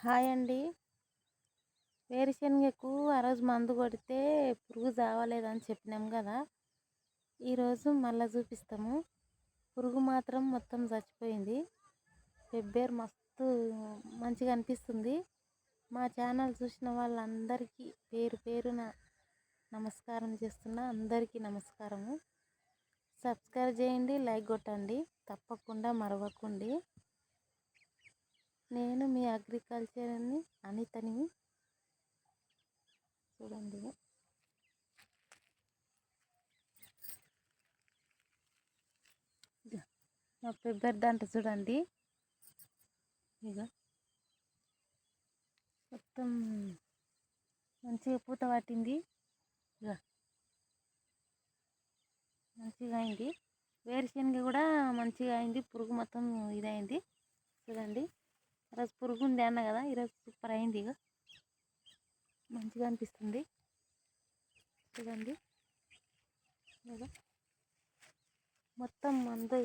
Hi అండి. వేరుశనగకు ఆ రోజు మందు కొడితే పురుగు చావలేదని చెప్పినాం కదా. ఈరోజు మళ్ళీ చూపిస్తాము. పురుగు మాత్రం మొత్తం చచ్చిపోయింది. పెబ్బేరు మస్తు మంచిగా అనిపిస్తుంది. మా ఛానల్ చూసిన వాళ్ళందరికీ పేరు పేరున నమస్కారం చేస్తున్నా. అందరికీ నమస్కారము. సబ్స్క్రైబ్ చేయండి, లైక్ కొట్టండి, తప్పకుండా మరవకండి. నేను మీ అగ్రికల్చర్ని అనితని. చూడండి, మా పెబ్బేరు దాంట్లో చూడండి, ఇక మొత్తం మంచిగా పూత పట్టింది. ఇక మంచిగా అయింది. వేరుశనగ కూడా మంచిగా అయింది. పురుగు మొత్తం ఇదైంది. చూడండి, ఈరోజు పురుగు ఉంది అన్న కదా, ఈరోజు సూపర్ అయింది. ఇక మంచిగా అనిపిస్తుంది. చూడండి, ఇక మొత్తం మందు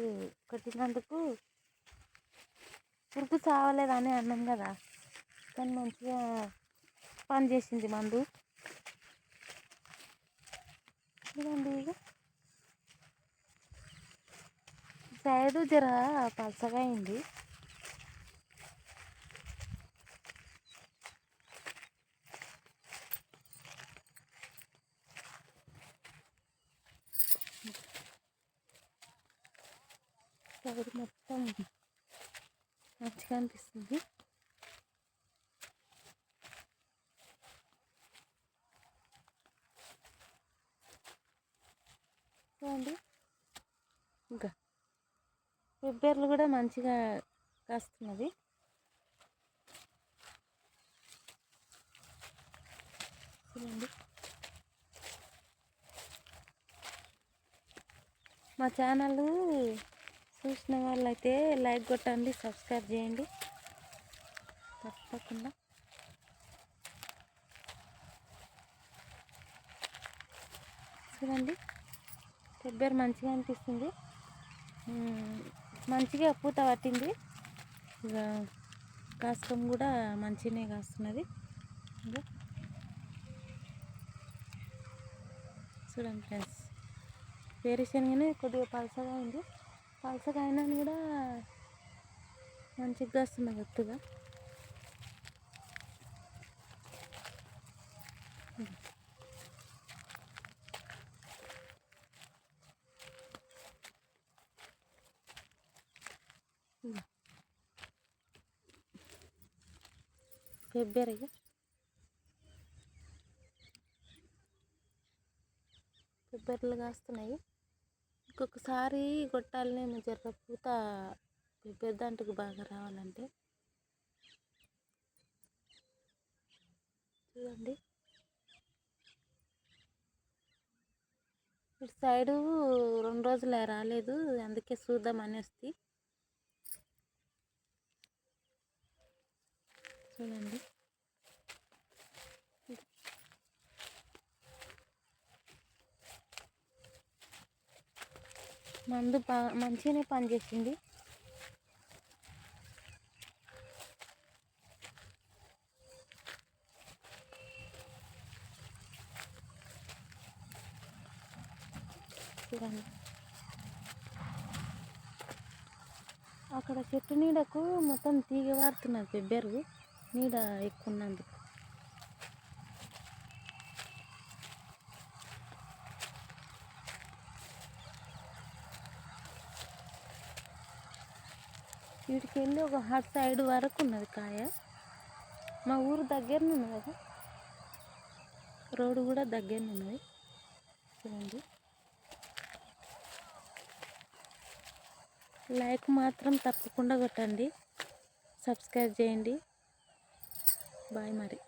కొట్టినందుకు పురుగు చావలేదని అన్నాం కదా, కానీ మంచిగా పని చేసింది మందు. చూడండి, ఇక సైడు జర పలసగా అయింది. సైడ్ మొత్తం మంచిగా అనిపిస్తుంది. చూడండి, ఇంకా పెబ్బేర్లు కూడా మంచిగా కాస్తున్నది. చూడండి, మా ఛానల్ చూసిన వాళ్ళైతే లైక్ కొట్టండి, సబ్స్క్రైబ్ చేయండి తప్పకుండా. చూడండి, పెబ్బేరు మంచిగా అనిపిస్తుంది. మంచిగా పూత పట్టింది. ఇక కాస్తం కూడా మంచిగానే కాస్తున్నది. ఇక చూడండి ఫ్రెండ్స్, వేరుశనగనే కొద్దిగా పలసగా ఉంది. పలసగా అయినా కూడా మంచిగా కాస్తున్నది ఒత్తుగా. పెబ్బేరు పెబ్బేర్లు కాస్తున్నాయి. ఇంకొకసారి కొట్టాలనేమో జర పూత పెద్దంటుకు బాగా రావాలంటే. చూడండి, ఇటు సైడు 2 రోజులే రాలేదు, అందుకే చూద్దాం అనేసి. చూడండి, మందు మంచిగానే పనిచేసింది. చూడండి, అక్కడ చెట్టు నీడకు మొత్తం తీగ వారుతున్నది. పెబ్బేరు నీడ ఎక్కువ ఉన్నందుకు. వీటికి వెళ్ళి ఒక హాట్ సైడ్ వరకు ఉన్నది కాయ. మా ఊరు దగ్గరనే ఉన్నది కదా, రోడ్డు కూడా దగ్గరనే ఉన్నది. చూడండి, లైక్ మాత్రం తప్పకుండా కొట్టండి, సబ్స్క్రైబ్ చేయండి. బాయ్ మరి.